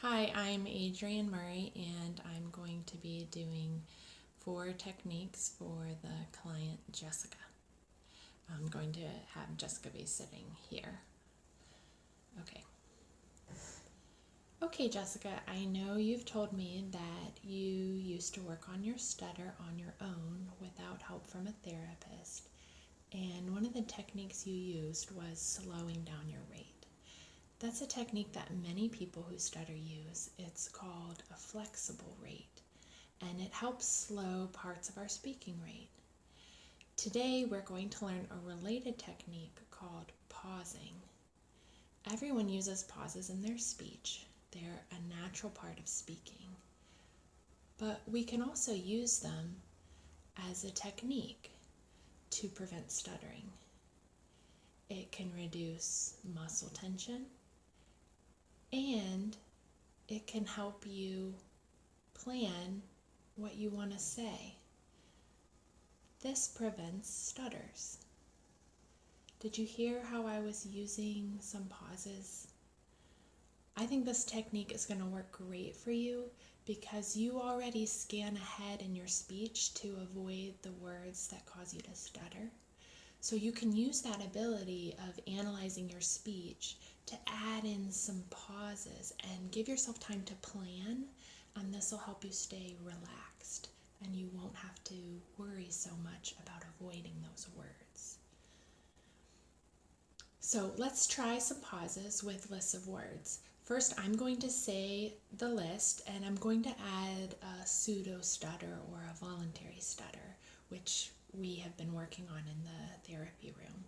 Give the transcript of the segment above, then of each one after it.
Hi, I'm Adrienne Murray, and I'm going to be doing 4 techniques for the client Jessica. I'm going to have Jessica be sitting here. Okay, Jessica, I know you've told me that you used to work on your stutter on your own without help from a therapist, and one of the techniques you used was slowing down your rate. That's a technique that many people who stutter use. It's called a flexible rate, and it helps slow parts of our speaking rate. Today, we're going to learn a related technique called pausing. Everyone uses pauses in their speech. They're a natural part of speaking. But we can also use them as a technique to prevent stuttering. It can reduce muscle tension, and it can help you plan what you want to say. This prevents stutters. Did you hear how I was using some pauses? I think this technique is going to work great for you because you already scan ahead in your speech to avoid the words that cause you to stutter. So you can use that ability of analyzing your speech to add in some pauses and give yourself time to plan, and this will help you stay relaxed and you won't have to worry so much about avoiding those words. So let's try some pauses with lists of words. First, I'm going to say the list, and I'm going to add a pseudo stutter or a voluntary stutter, which we have been working on in the therapy room.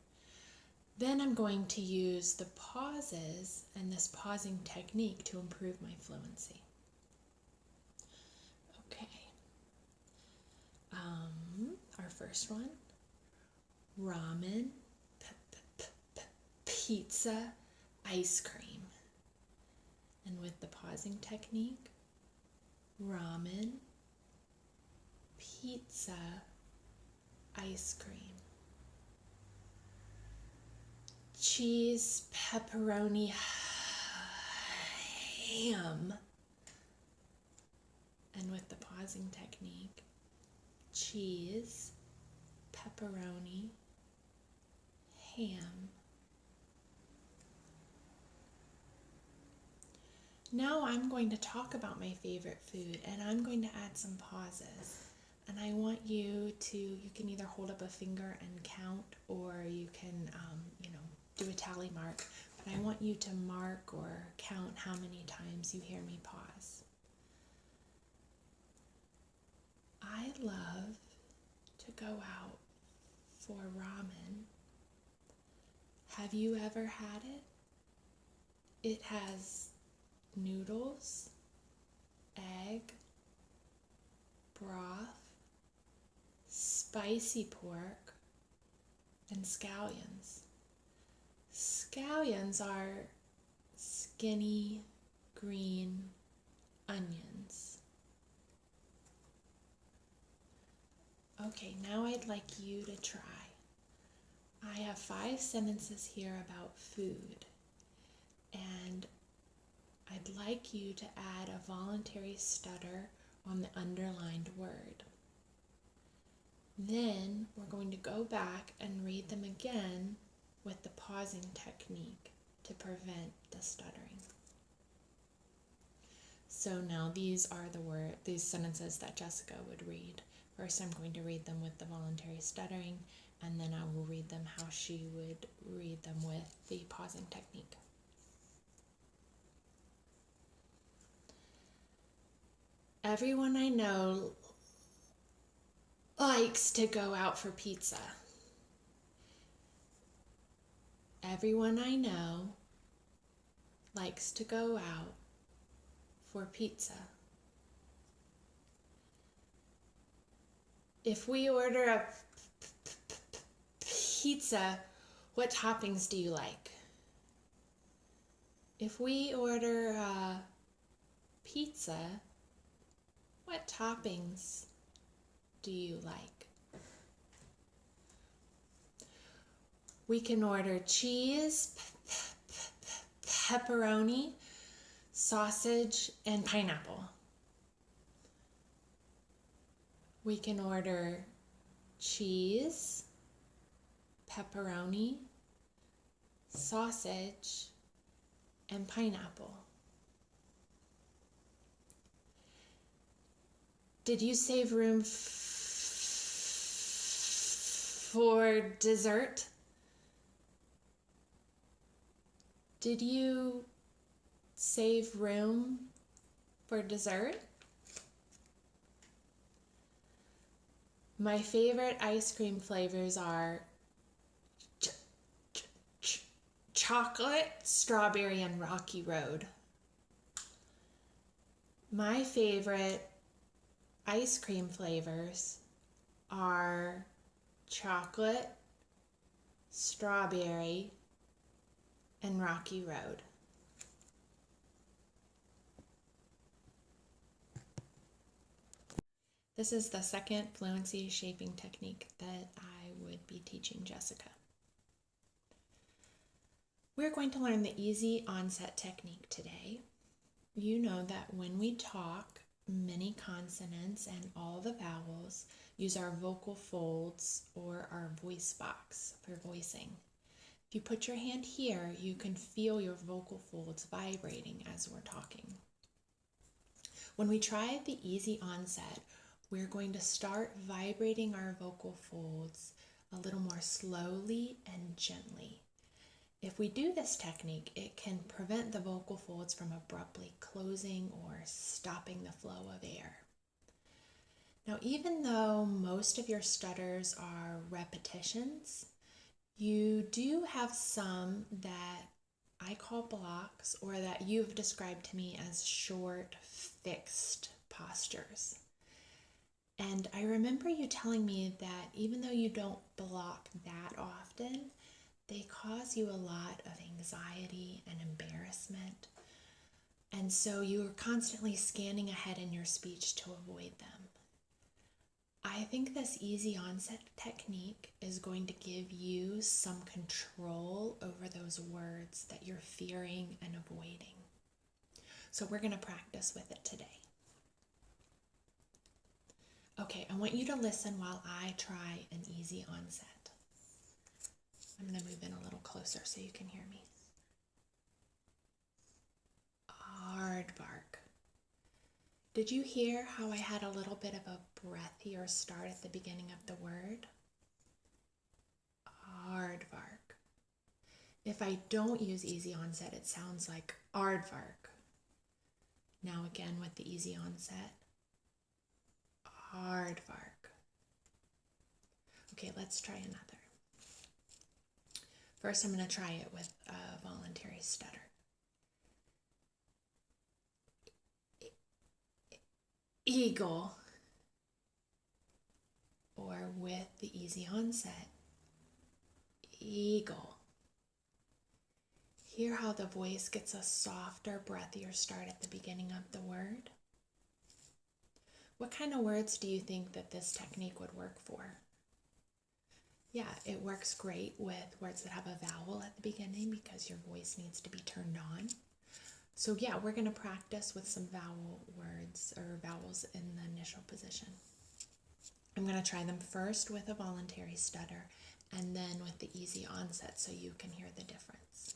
Then I'm going to use the pauses and this pausing technique to improve my fluency. Okay. Our first one, ramen, pizza, ice cream. And with the pausing technique, ramen, pizza, ice cream. Cheese, pepperoni, ham. And with the pausing technique, cheese, pepperoni, ham. Now I'm going to talk about my favorite food, and I'm going to add some pauses. And I want you can either hold up a finger and count, or you can, do a tally mark. But I want you to mark or count how many times you hear me pause. I love to go out for ramen. Have you ever had it? It has noodles, egg, broth, spicy pork, and scallions. Scallions are skinny green onions. Okay, now I'd like you to try. I have 5 sentences here about food, and I'd like you to add a voluntary stutter on the underlined word. Then we're going to go back and read them again with the pausing technique to prevent the stuttering. So now these are these sentences that Jessica would read. First, I'm going to read them with the voluntary stuttering, and then I will read them how she would read them with the pausing technique. Everyone I know likes to go out for pizza. Everyone I know likes to go out for pizza. If we order a pizza, what toppings do you like? If we order a pizza, what toppings do you like? We can order cheese, pepperoni, sausage, and pineapple. We can order cheese, pepperoni, sausage, and pineapple. Did you save room for dessert? Did you save room for dessert? My favorite ice cream flavors are chocolate, strawberry, and Rocky Road. My favorite ice cream flavors are chocolate, strawberry, and Rocky Road. This is the second fluency shaping technique that I would be teaching Jessica. We're going to learn the easy onset technique today. You know that when we talk, many consonants and all the vowels use our vocal folds or our voice box for voicing. If you put your hand here, you can feel your vocal folds vibrating as we're talking. When we try the easy onset, we're going to start vibrating our vocal folds a little more slowly and gently. If we do this technique, it can prevent the vocal folds from abruptly closing or stopping the flow of air. Now, even though most of your stutters are repetitions, you do have some that I call blocks, or that you've described to me as short, fixed postures. And I remember you telling me that even though you don't block that often, they cause you a lot of anxiety and embarrassment. And so you are constantly scanning ahead in your speech to avoid them. I think this easy onset technique is going to give you some control over those words that you're fearing and avoiding. So we're going to practice with it today. Okay, I want you to listen while I try an easy onset. I'm going to move in a little closer so you can hear me. Aardvark. Did you hear how I had a little bit of a breathier start at the beginning of the word? Aardvark. If I don't use easy onset, it sounds like aardvark. Now again with the easy onset. Aardvark. Okay, let's try another. First, I'm going to try it with a voluntary stutter. Eagle. Or with the easy onset. Eagle. Hear how the voice gets a softer, breathier start at the beginning of the word? What kind of words do you think that this technique would work for? Yeah, it works great with words that have a vowel at the beginning because your voice needs to be turned on. So yeah, we're going to practice with some vowel words or vowels in the initial position. I'm going to try them first with a voluntary stutter and then with the easy onset so you can hear the difference.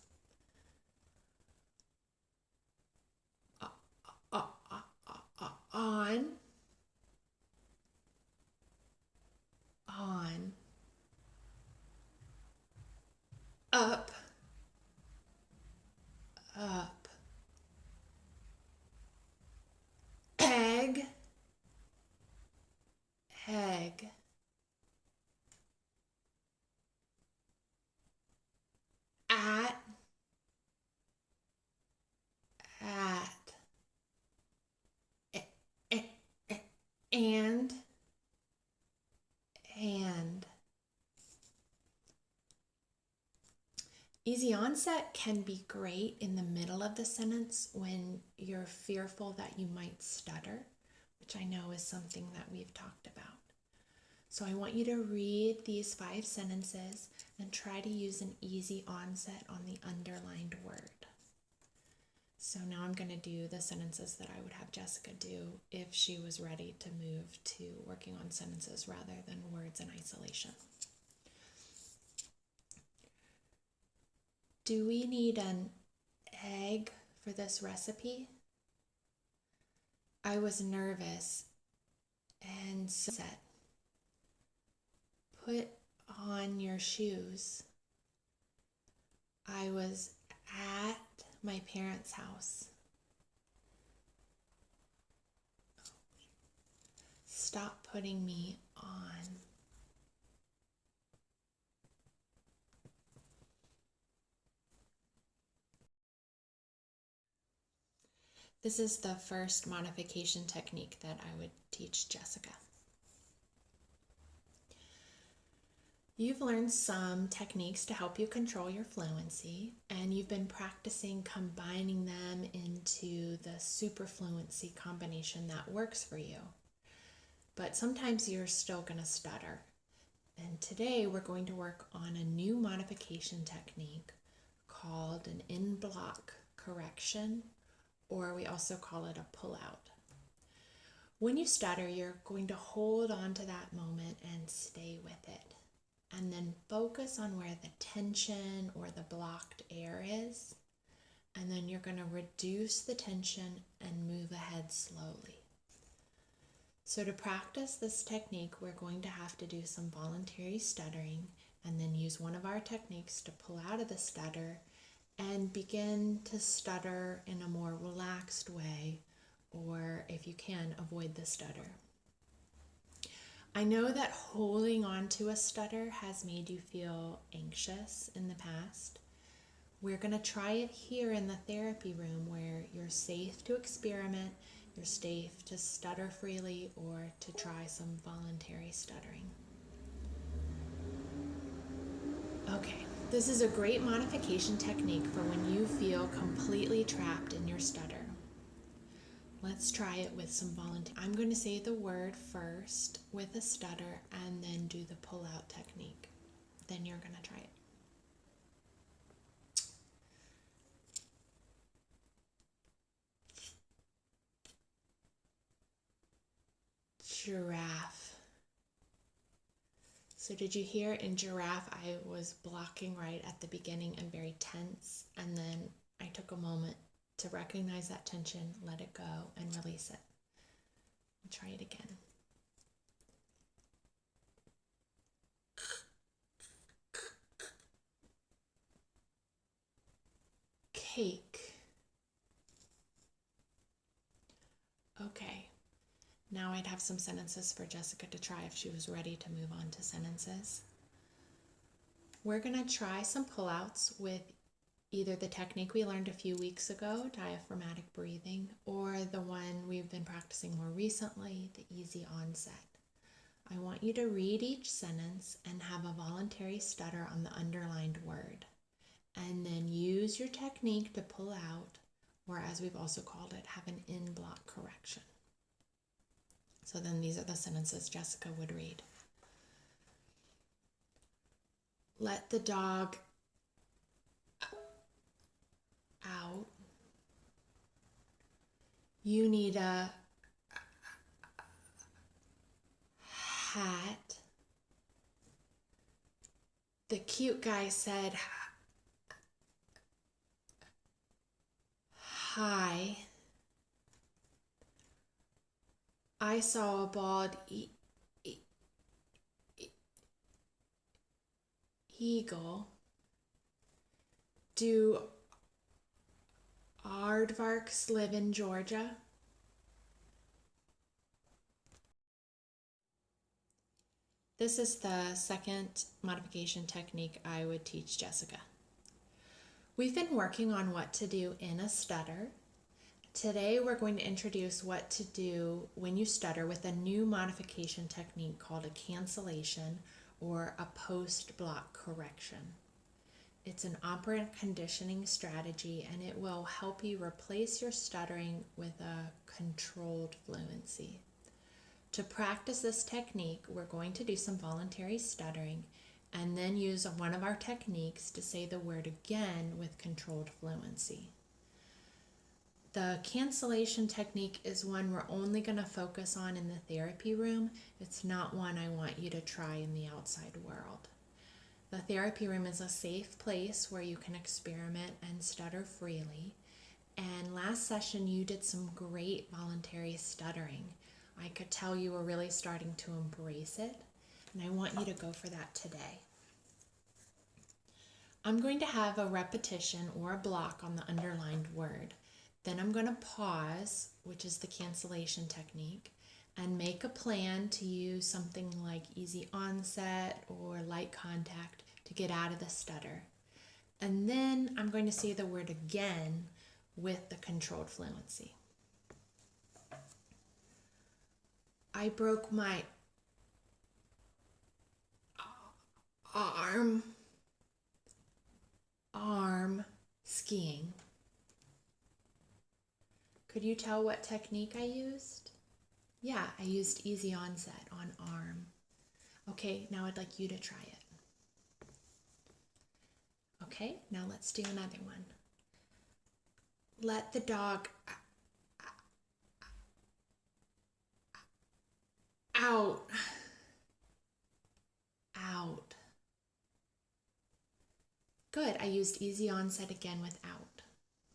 On, up, up, egg, egg, at, and, Easy onset can be great in the middle of the sentence when you're fearful that you might stutter, which I know is something that we've talked about. So I want you to read these 5 sentences and try to use an easy onset on the underlined word. So now I'm going to do the sentences that I would have Jessica do if she was ready to move to working on sentences rather than words in isolation. Do we need an egg for this recipe? I was nervous and said, put on your shoes. I was at my parents' house. Stop putting me on. This is the first modification technique that I would teach Jessica. You've learned some techniques to help you control your fluency, and you've been practicing combining them into the super fluency combination that works for you. But sometimes you're still going to stutter. And today we're going to work on a new modification technique called an in-block correction, or we also call it a pull-out. When you stutter, you're going to hold on to that moment and stay with it. And then focus on where the tension or the blocked air is. And then you're going to reduce the tension and move ahead slowly. So to practice this technique, we're going to have to do some voluntary stuttering and then use one of our techniques to pull out of the stutter and begin to stutter in a more relaxed way, or if you can, avoid the stutter. I know that holding on to a stutter has made you feel anxious in the past. We're going to try it here in the therapy room where you're safe to experiment, you're safe to stutter freely, or to try some voluntary stuttering. Okay, this is a great modification technique for when you feel completely trapped in your stutter. Let's try it with some volunteer. I'm going to say the word first with a stutter and then do the pull-out technique. Then you're going to try it. Giraffe. So did you hear in giraffe I was blocking right at the beginning and very tense, and then I took a moment to recognize that tension, let it go, and release it. And try it again. Cake. Okay. Now I'd have some sentences for Jessica to try if she was ready to move on to sentences. We're going to try some pullouts with either the technique we learned a few weeks ago, diaphragmatic breathing, or the one we've been practicing more recently, the easy onset. I want you to read each sentence and have a voluntary stutter on the underlined word, and then use your technique to pull out, or as we've also called it, have an in-block correction. So then these are the sentences Jessica would read. Let the dog out. You need a hat. The cute guy said hi. I saw a bald eagle. Do aardvarks live in Georgia? This is the second modification technique I would teach Jessica. We've been working on what to do in a stutter. Today we're going to introduce what to do when you stutter with a new modification technique called a cancellation or a post-block correction. It's an operant conditioning strategy, and it will help you replace your stuttering with a controlled fluency. To practice this technique, we're going to do some voluntary stuttering and then use one of our techniques to say the word again with controlled fluency. The cancellation technique is one we're only going to focus on in the therapy room. It's not one I want you to try in the outside world. The therapy room is a safe place where you can experiment and stutter freely. And last session, you did some great voluntary stuttering. I could tell you were really starting to embrace it, and I want you to go for that today. I'm going to have a repetition or a block on the underlined word. Then I'm going to pause, which is the cancellation technique, and make a plan to use something like easy onset or light contact to get out of the stutter. And then I'm going to say the word again with the controlled fluency. I broke my arm skiing. Could you tell what technique I used? Yeah, I used easy onset on arm. Okay, now I'd like you to try it. Okay, now let's do another one. Let the dog out. Out. Good, I used easy onset again with out.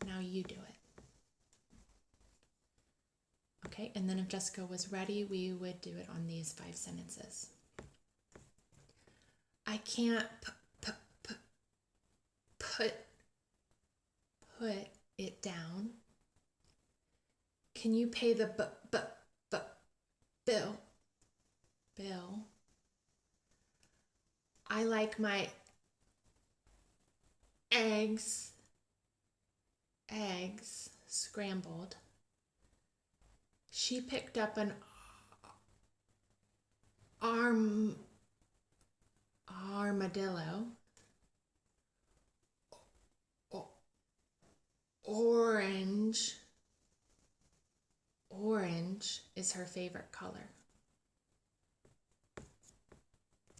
Now you do it. Okay, and then if Jessica was ready, we would do it on these 5 sentences. I can't put it down. Can you pay the bill? I like my eggs scrambled. She picked up an armadillo. Orange is her favorite color.